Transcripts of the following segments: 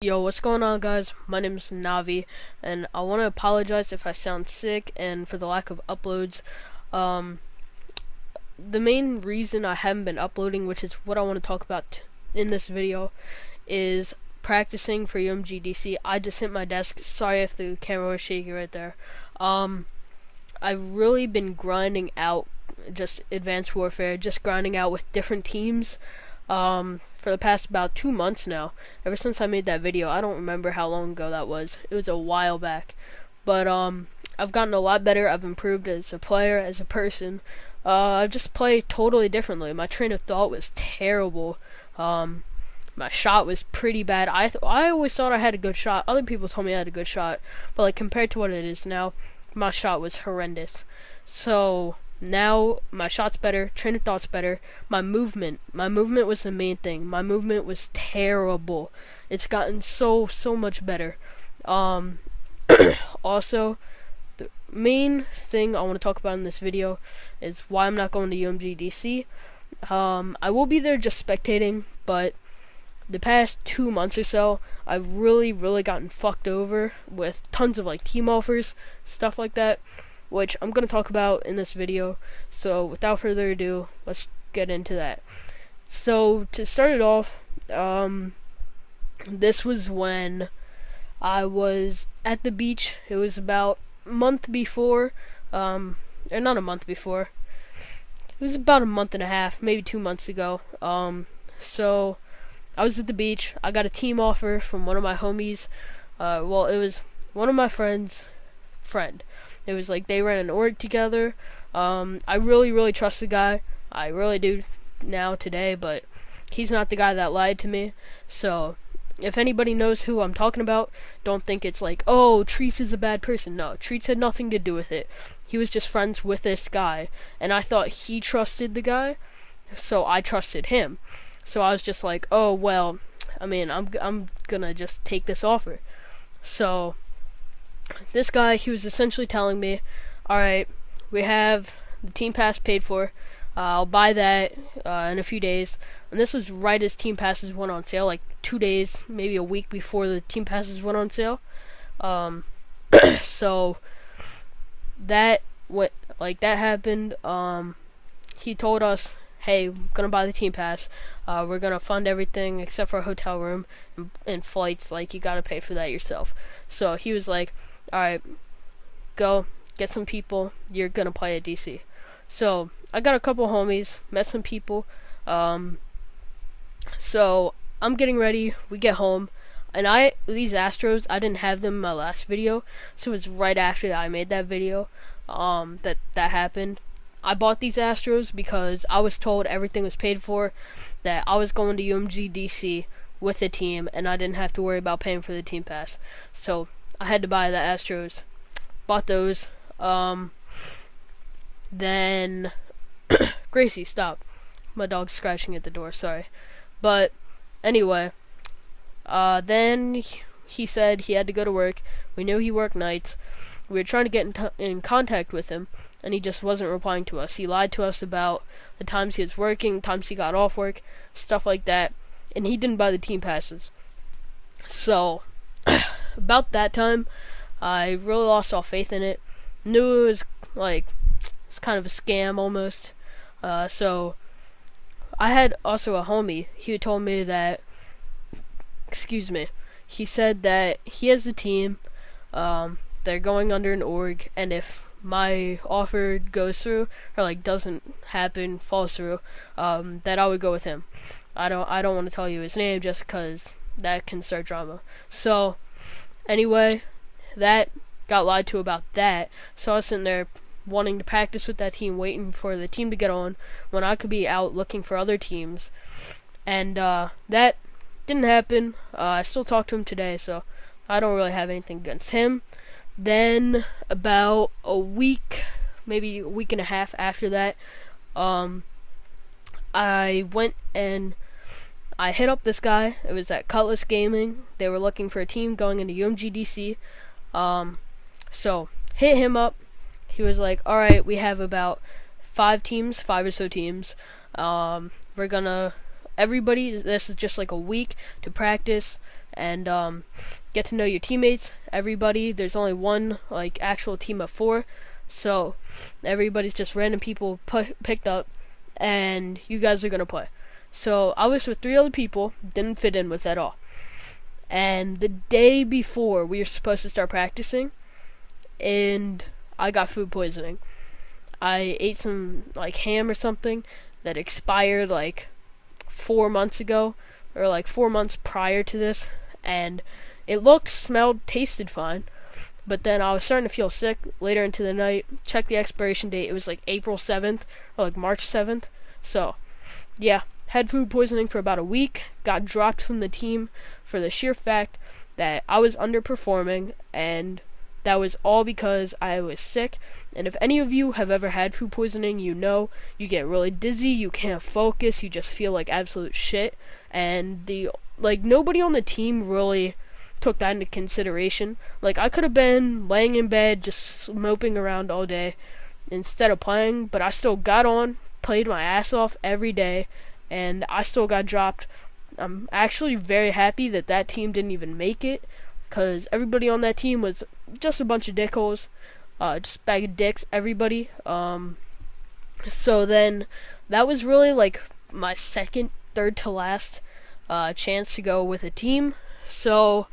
Yo, what's going on, guys? My name is Navi, and I want to apologize if I sound sick and for the lack of uploads. Um, the main reason I haven't been uploading, which is what I want to talk about in this video, is practicing for UMG DC. I just hit my desk. Sorry if the camera was shaky right there. I've really been grinding out just Advanced Warfare, just grinding out with different teams. For the past about 2 months now, ever since I made that video. I don't remember how long ago that was. It was a while back, but I've gotten a lot better. I've improved as a player, as a person. I just play totally differently. My train of thought was terrible. My shot was pretty bad. I always thought I had a good shot. Other people told me I had a good shot, but like compared to what it is now, my shot was horrendous. So now my shot's better, train of thought's better. My movement was the main thing. My movement was terrible. It's gotten so much better. Also, the main thing I want to talk about in this video is why I'm not going to UMG DC. I will be there just spectating, but the past 2 months or so, I've really gotten fucked over with tons of like team offers, stuff like that, which I'm going to talk about in this video. So without further ado, let's get into that. So to start it off, this was when I was at the beach. It was about a month before, or not a month before. It was about a month and a half, maybe 2 months ago. So I was at the beach. I got a team offer from one of my homies. Well, it was one of my friends' friend. It was like they ran an org together. I really trust the guy. I really do now today, but he's not the guy that lied to me. So if anybody knows who I'm talking about, don't think it's like, oh, Treats is a bad person. No, Treats had nothing to do with it. He was just friends with this guy, and I thought he trusted the guy, so I trusted him. So I was just like, oh well, I mean, I'm gonna just take this offer. So this guy, he was essentially telling me, alright, we have the team pass paid for. I'll buy that in a few days. And this was right as team passes went on sale, like 2 days, maybe a week before the team passes went on sale. So that happened. He told us, hey, I'm gonna buy the team pass. We're gonna fund everything except for a hotel room and flights. Like, you gotta pay for that yourself. So he was like, alright, go get some people. You're gonna play at DC. So I got a couple homies, met some people. So I'm getting ready. We get home, and these Astros, I didn't have them in my last video, so it was right after I made that video that happened. I bought these Astros because I was told everything was paid for, that I was going to UMG DC with the team, and I didn't have to worry about paying for the team pass. So I had to buy the Astros. Bought those. Then Gracie, stop. My dog's scratching at the door, sorry. But anyway, then he said he had to go to work. We knew he worked nights. We were trying to get in contact with him, and he just wasn't replying to us. He lied to us about the times he was working, times he got off work, stuff like that, and he didn't buy the team passes. So about that time, I really lost all faith in it. Knew it was like, it's kind of a scam almost. So I had also a homie. He told me that, he said that he has a team. They're going under an org, and if my offer goes through, or like doesn't happen, falls through, that I would go with him. I don't want to tell you his name just because that can start drama. So anyway, that got lied to about that. So I was sitting there wanting to practice with that team, waiting for the team to get on when I could be out looking for other teams. And that didn't happen. I still talk to him today, so I don't really have anything against him. Then about a week, maybe a week and a half after that, I went and I hit up this guy. It was at Cutlass Gaming. They were looking for a team going into UMG DC. So hit him up. He was like, alright, we have about 5 or so teams. We're gonna everybody, this is just like a week to practice, and get to know your teammates, everybody. There's only one like actual team of 4, so everybody's just random people picked up, and you guys are gonna play. So I was with 3 other people, didn't fit in with at all. And the day before we were supposed to start practicing, and I got food poisoning. I ate some like ham or something that expired like 4 months ago, or like 4 months prior to this, and it looked, smelled, tasted fine. But then I was starting to feel sick later into the night. Checked the expiration date, it was like April 7th or like March 7th. So yeah, had food poisoning for about a week, got dropped from the team for the sheer fact that I was underperforming, and that was all because I was sick. And if any of you have ever had food poisoning, you know you get really dizzy, you can't focus, you just feel like absolute shit. And nobody on the team really took that into consideration. Like, I could have been laying in bed just moping around all day instead of playing, but I still got on, played my ass off every day, and I still got dropped. I'm actually very happy that team didn't even make it, because everybody on that team was just a bunch of dickholes, just a bag of dicks, everybody. So then, that was really like my second, third to last chance to go with a team. So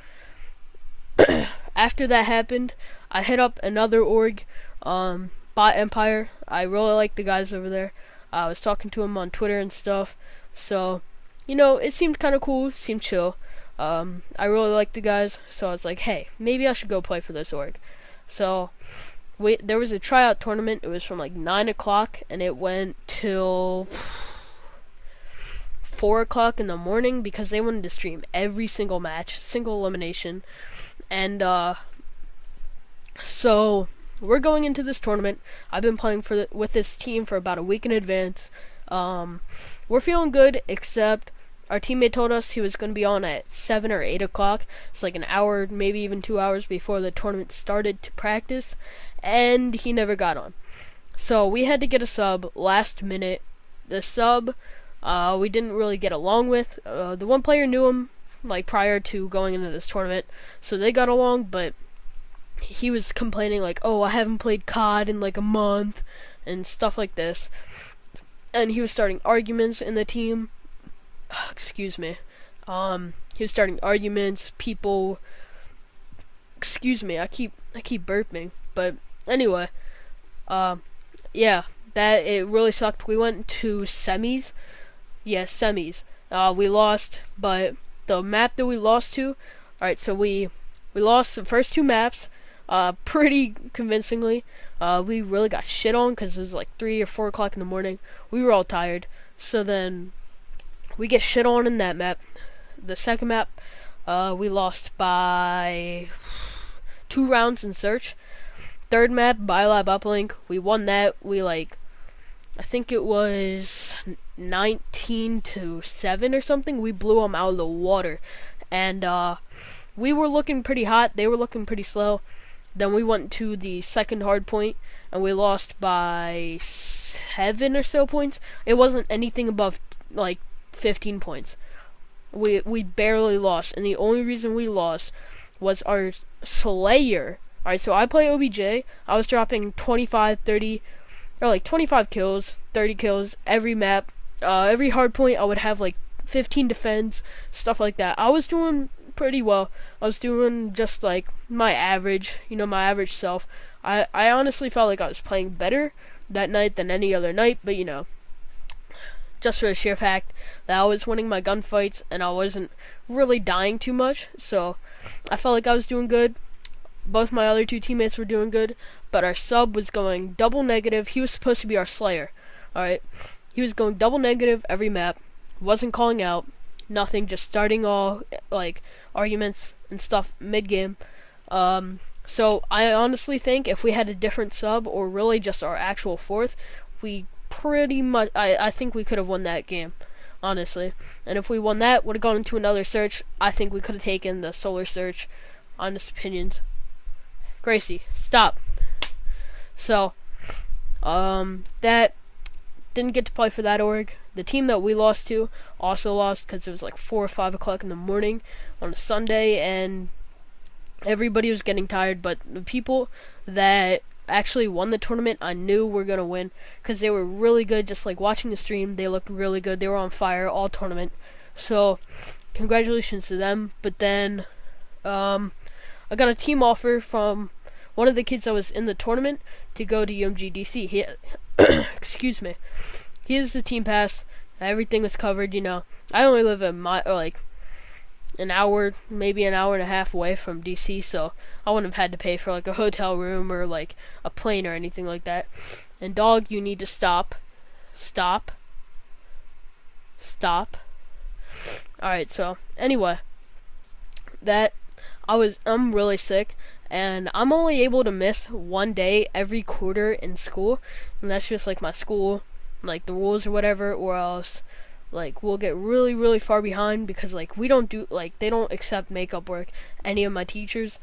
after that happened, I hit up another org, Bot Empire. I really like the guys over there. I was talking to them on Twitter and stuff, so it seemed kind of cool, seemed chill. I really liked the guys, so I was like, hey, maybe I should go play for this org. So there was a tryout tournament. It was from like 9 o'clock, and it went till 4 o'clock in the morning, because they wanted to stream every single match, single elimination. And so we're going into this tournament. I've been playing with this team for about a week in advance. We're feeling good, except our teammate told us he was going to be on at 7 or 8 o'clock. It's like an hour, maybe even 2 hours before the tournament started to practice, and he never got on. So we had to get a sub last minute. The sub, we didn't really get along with. The one player knew him, like, prior to going into this tournament, so they got along, but he was complaining, like, oh, I haven't played COD in like a month, and stuff like this. And he was starting arguments in the team. Excuse me. He was starting arguments, people. Excuse me, I keep burping. But anyway, yeah, that it really sucked. We went to semis. Yeah, semis. We lost, but the map that we lost to. Alright, so we lost the first 2 maps, pretty convincingly. We really got shit on because it was like 3 or 4 o'clock in the morning. We were all tired. So then we get shit on in that map. The second map, we lost by 2 rounds in search. Third map, Biolab Uplink, we won that. I think it was 19-7 or something. We blew them out of the water. And we were looking pretty hot. They were looking pretty slow. Then we went to the second hard point, and we lost by 7 or so points. It wasn't anything above like 15 points. We barely lost, and the only reason we lost was our Slayer. Alright, so I play OBJ. I was dropping 25, 30, or like 25 kills, 30 kills every map. Every hard point I would have like 15 defense, stuff like that. I was doing pretty well. I was doing just like my average, my average self. I honestly felt like I was playing better that night than any other night, but just for the sheer fact that I was winning my gunfights and I wasn't really dying too much, so I felt like I was doing good. Both my other 2 teammates were doing good, but our sub was going double negative. He was supposed to be our Slayer. Alright, he was going double negative every map, wasn't calling out, nothing, just starting all like arguments and stuff mid-game. So I honestly think if we had a different sub, or really just our actual 4th, we pretty much, I think we could have won that game, honestly. And if we won that, would have gone into another search. I think we could have taken the solar search. Honest opinions. Gracie, stop. So, that didn't get to play for that org. The team that we lost to also lost because it was like 4 or 5 o'clock in the morning on a Sunday, and everybody was getting tired. But the people that actually won the tournament, I knew were going to win because they were really good. Just like watching the stream, they looked really good. They were on fire all tournament. So congratulations to them. But then I got a team offer from one of the kids that was in the tournament to go to UMG DC. He excuse me. He has the team pass. Everything was covered, you know. I only live like an hour, maybe an hour and a half away from DC, so I wouldn't have had to pay for like a hotel room or like a plane or anything like that. And dog, you need to stop. Alright, so anyway, I'm really sick, and I'm only able to miss one day every quarter in school, and that's just like my school, like the rules or whatever, or else like we'll get really, really far behind because like we don't do, like they don't accept makeup work, any of my teachers.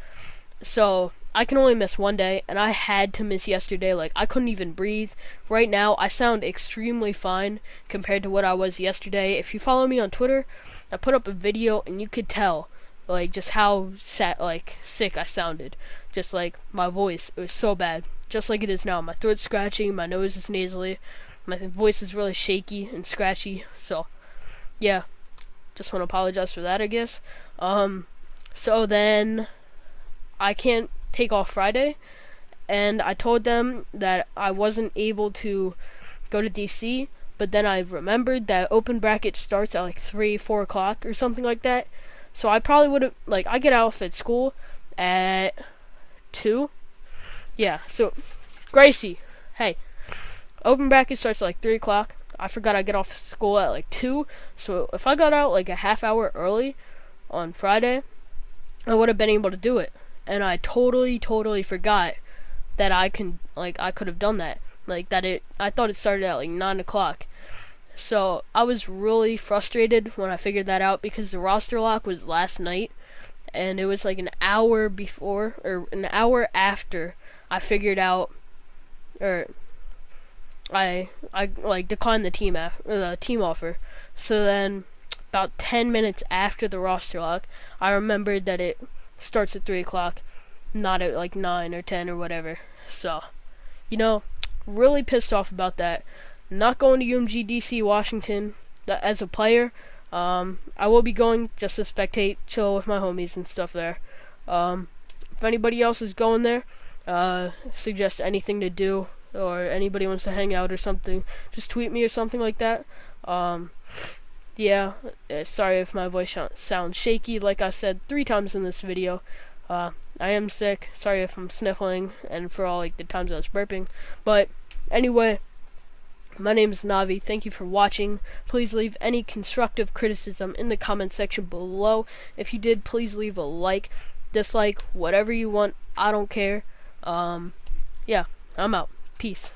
So I can only miss one day, and I had to miss yesterday. Like I couldn't even breathe. Right now I sound extremely fine compared to what I was yesterday. If you follow me on Twitter, I put up a video and you could tell like just how sick I sounded. Just like my voice, it was so bad, just like it is now. My throat's scratching, my nose is nasally, my voice is really shaky and scratchy. So yeah, just want to apologize for that, I guess. So then I can't take off Friday, and I told them that I wasn't able to go to DC, but then I remembered that open bracket starts at like 3-4 o'clock or something like that. So I probably would have, like, I get out at school at 2. Yeah, so Gracie, hey, open bracket starts at like 3 o'clock. I forgot I get off school at like 2. So if I got out like a half hour early on Friday, I would have been able to do it. And I totally forgot that I could have done that. I thought it started at like 9 o'clock. So I was really frustrated when I figured that out because the roster lock was last night, and it was like an hour before or an hour after I figured out, or I like declined the team offer. So then about 10 minutes after the roster lock, I remembered that it starts at 3 o'clock, not at like 9 or 10 or whatever. So, you know, really pissed off about that. Not going to UMG DC Washington as a player. I will be going just to spectate, chill with my homies and stuff there. If anybody else is going there, suggest anything to do, or anybody wants to hang out or something, just tweet me or something like that. Yeah, sorry if my voice sounds shaky, like I said 3 times in this video. I am sick. Sorry if I'm sniffling and for all like the times I was burping. But anyway, my name is Navi. Thank you for watching. Please leave any constructive criticism in the comment section below. If you did, please leave a like, dislike, whatever you want. I don't care. Yeah, I'm out. Peace.